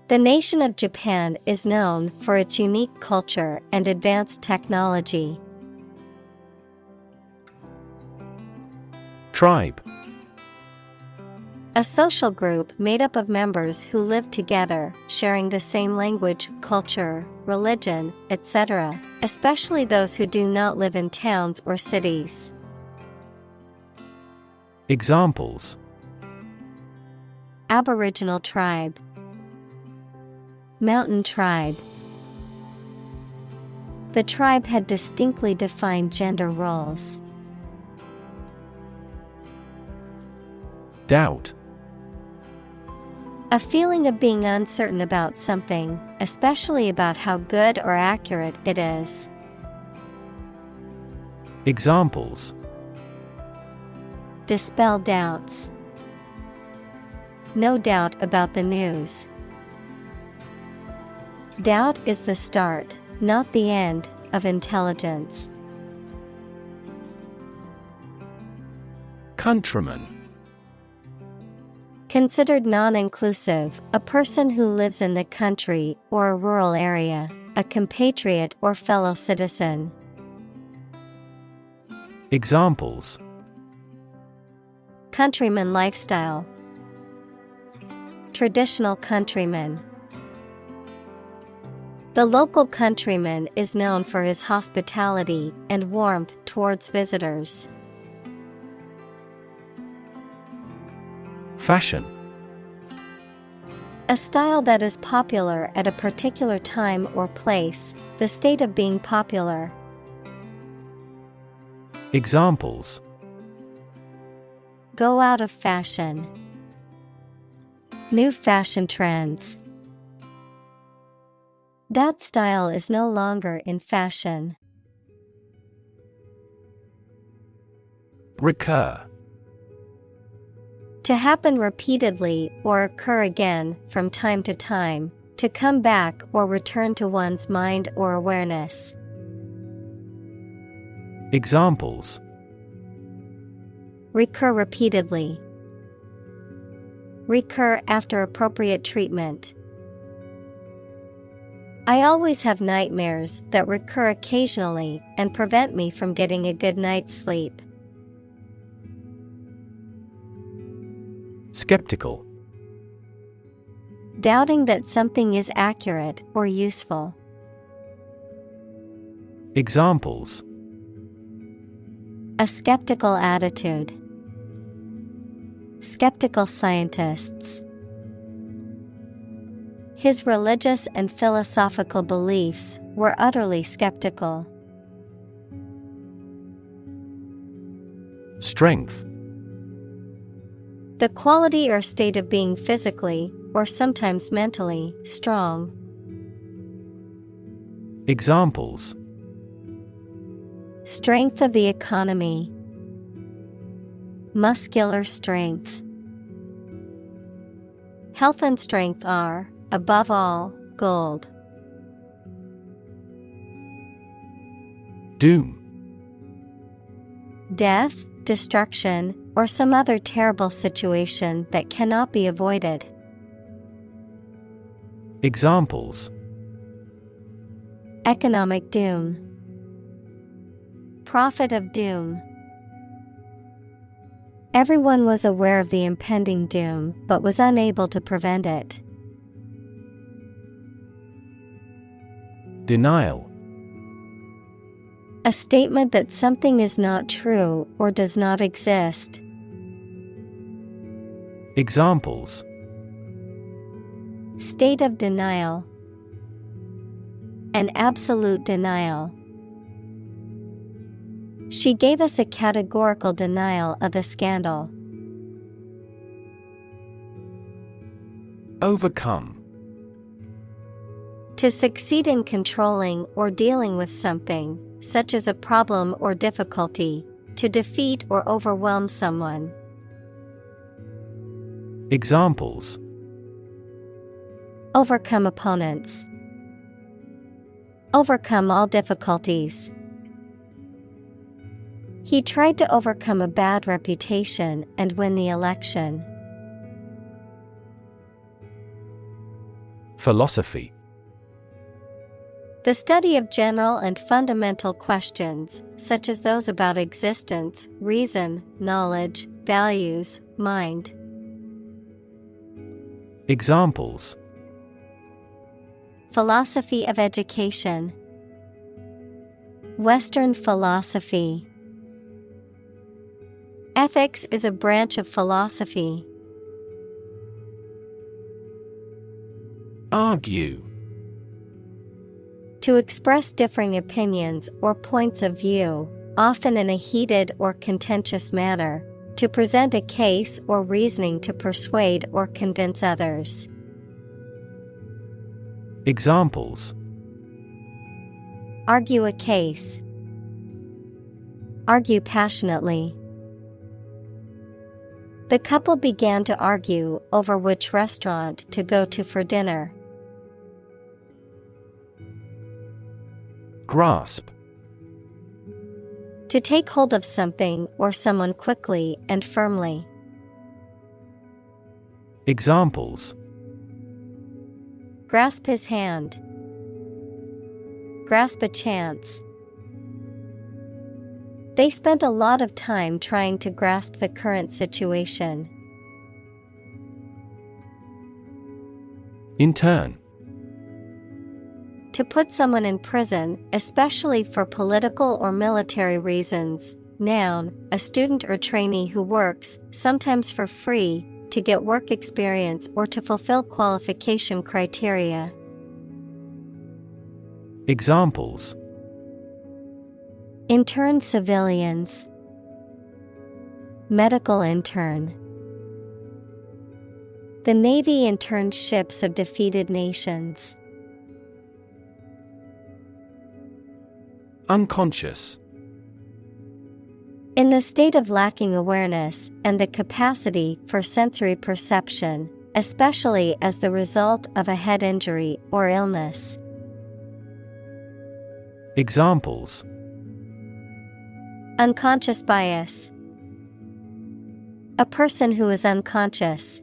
The nation of Japan is known for its unique culture and advanced technology. Tribe. A social group made up of members who live together, sharing the same language, culture, religion, etc., especially those who do not live in towns or cities. Examples: Aboriginal tribe, mountain tribe. The tribe had distinctly defined gender roles. Doubt. A feeling of being uncertain about something, especially about how good or accurate it is. Examples: dispel doubts. No doubt about the news. Doubt is the start, not the end, of intelligence. Countryman. Considered non-inclusive, a person who lives in the country or a rural area, a compatriot or fellow citizen. Examples: countryman lifestyle, traditional countryman. The local countryman is known for his hospitality and warmth towards visitors. Fashion. A style that is popular at a particular time or place, the state of being popular. Examples: go out of fashion. New fashion trends. That style is no longer in fashion. Recur. To happen repeatedly or occur again from time to time, to come back or return to one's mind or awareness. Examples: recur repeatedly. Recur after appropriate treatment. I always have nightmares that recur occasionally and prevent me from getting a good night's sleep. Skeptical. Doubting that something is accurate or useful. Examples: a skeptical attitude. Skeptical scientists. His religious and philosophical beliefs were utterly skeptical. Strength. The quality or state of being physically, or sometimes mentally, strong. Examples: strength of the economy. Muscular strength. Health and strength are, above all, gold. Doom. Death, destruction, or some other terrible situation that cannot be avoided. Examples: economic doom. Prophet of doom. Everyone was aware of the impending doom but was unable to prevent it. Denial. A statement that something is not true or does not exist. Examples: state of denial. An absolute denial. She gave us a categorical denial of the scandal. Overcome. To succeed in controlling or dealing with something, such as a problem or difficulty, to defeat or overwhelm someone. Examples: Overcome opponents. Overcome all difficulties. He tried to overcome a bad reputation and win the election. Philosophy. The study of general and fundamental questions, such as those about existence, reason, knowledge, values, mind. Examples: Philosophy of education. Western philosophy. Ethics is a branch of philosophy. Argue. To express differing opinions or points of view, often in a heated or contentious manner, to present a case or reasoning to persuade or convince others. Examples: Argue a case. Argue passionately. The couple began to argue over which restaurant to go to for dinner. Grasp. To take hold of something or someone quickly and firmly. Examples: Grasp his hand. Grasp a chance. They spent a lot of time trying to grasp the current situation. Intern. To put someone in prison, especially for political or military reasons. Noun, a student or trainee who works, sometimes for free, to get work experience or to fulfill qualification criteria. Examples: Intern civilians. Medical intern. The Navy interned ships of defeated nations. Unconscious. In the state of lacking awareness and the capacity for sensory perception, especially as the result of a head injury or illness. Examples: Unconscious bias. A person who is unconscious.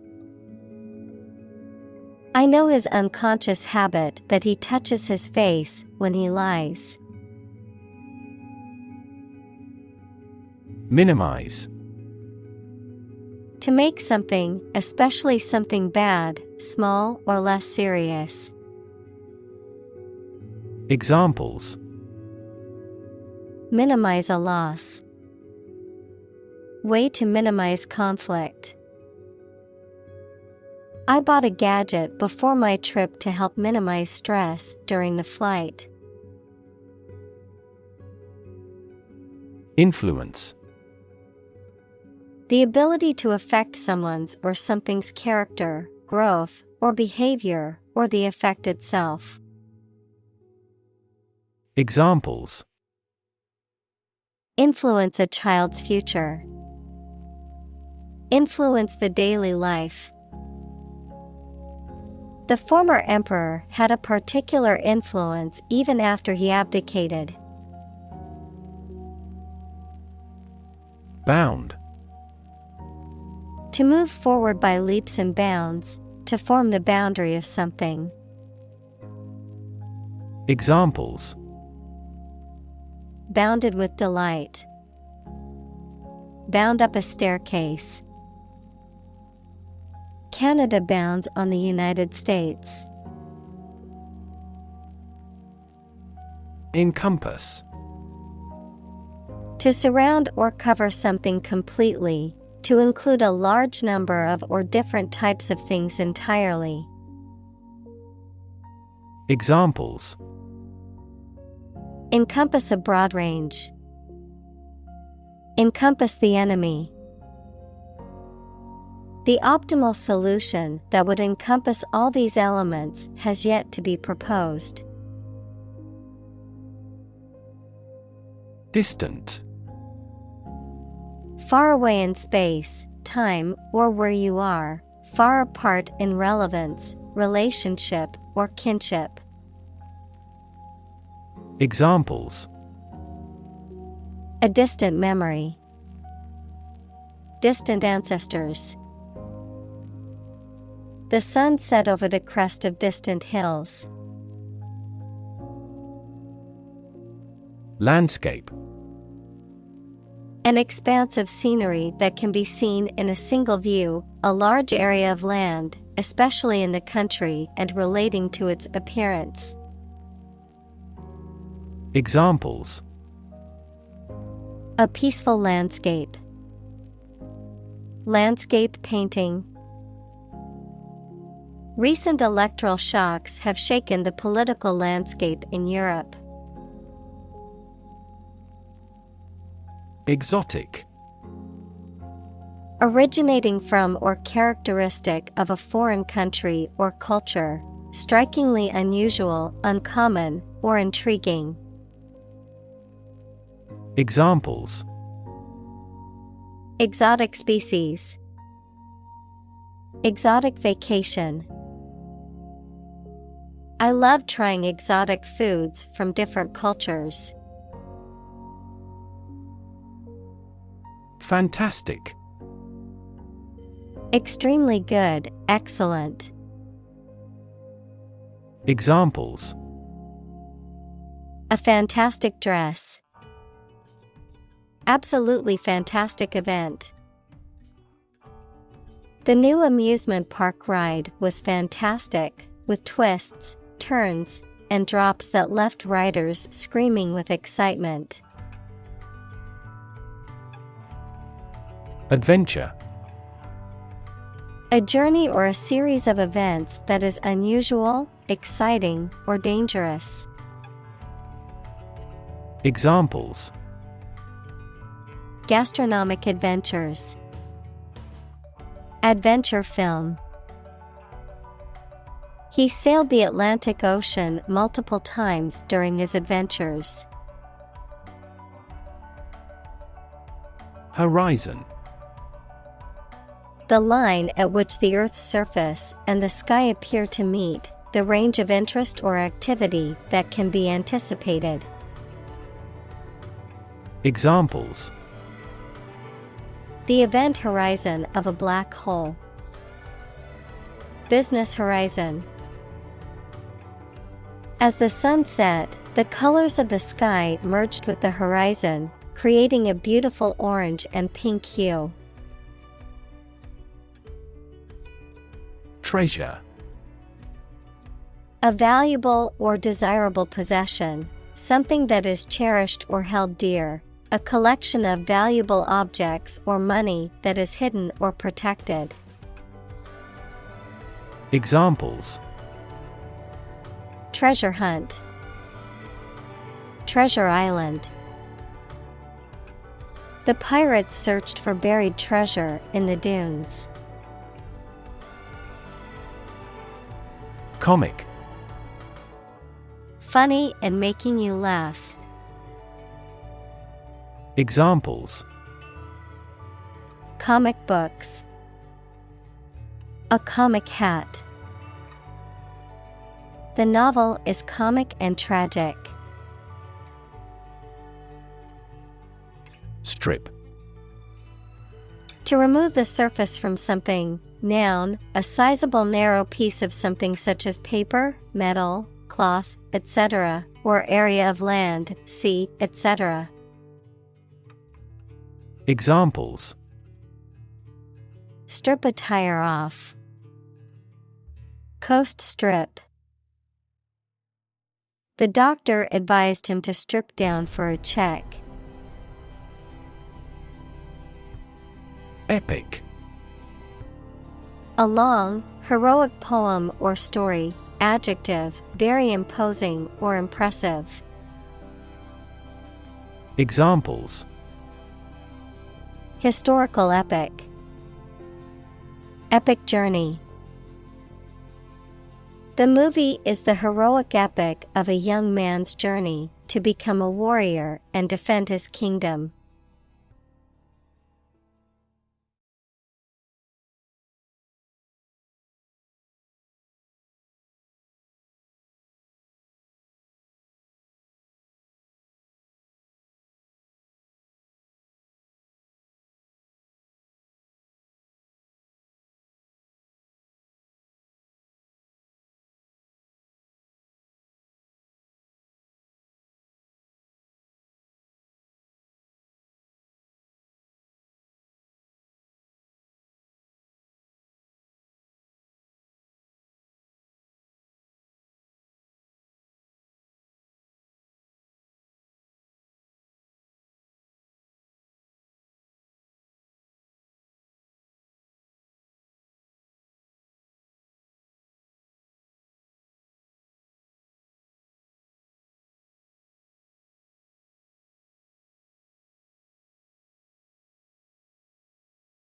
I know his unconscious habit that he touches his face when he lies. Minimize. To make something, especially something bad, small or less serious. Examples: Minimize a loss. Way to minimize conflict. I bought a gadget before my trip to help minimize stress during the flight. Influence. The ability to affect someone's or something's character, growth, or behavior, or the effect itself. Examples: Influence Influence a child's future. Influence the daily life. The former emperor had a particular influence even after he abdicated. Bound. To move forward by leaps and bounds, to form the boundary of something. Examples: Bounded with delight. Bound up a staircase. Canada bounds on the United States. Encompass. To surround or cover something completely, to include a large number of or different types of things entirely. Examples: Encompass a broad range. Encompass the enemy. The optimal solution that would encompass all these elements has yet to be proposed. Distant. Far away in space, time, or where you are, far apart in relevance, relationship, or kinship. Examples: A distant memory. Distant ancestors. The sun set over the crest of distant hills. Landscape. An expanse of scenery that can be seen in a single view, a large area of land, especially in the country and relating to its appearance. Examples: A peaceful landscape. Landscape painting. Recent electoral shocks have shaken the political landscape in Europe. Exotic. Originating from or characteristic of a foreign country or culture, strikingly unusual, uncommon, or intriguing. Examples: Exotic species. Exotic vacation. I love trying exotic foods from different cultures. Fantastic. Extremely good, excellent. Examples: A fantastic dress. Absolutely fantastic event. The new amusement park ride was fantastic, with twists, turns, and drops that left riders screaming with excitement. Adventure. A journey or a series of events that is unusual, exciting, or dangerous. Examples: Gastronomic adventures. Adventure film. He sailed the Atlantic Ocean multiple times during his adventures. Horizon. The line at which the Earth's surface and the sky appear to meet, the range of interest or activity that can be anticipated. Examples: The event horizon of a black hole. Business horizon. As the sun set, the colors of the sky merged with the horizon, creating a beautiful orange and pink hue. Treasure. A valuable or desirable possession, something that is cherished or held dear, a collection of valuable objects or money that is hidden or protected. Examples: Treasure hunt. Treasure island. The pirates searched for buried treasure in the dunes. Comic. Funny and making you laugh. Examples: Comic books. A comic hat. The novel is comic and tragic. Strip. To remove the surface from something. Noun, a sizable narrow piece of something such as paper, metal, cloth, etc., or area of land, sea, etc. Examples: Strip a tire off. Coast strip. The doctor advised him to strip down for a check. Epic. A long, heroic poem or story. Adjective, very imposing or impressive. Examples: Historical epic. Epic journey. The movie is the heroic epic of a young man's journey to become a warrior and defend his kingdom.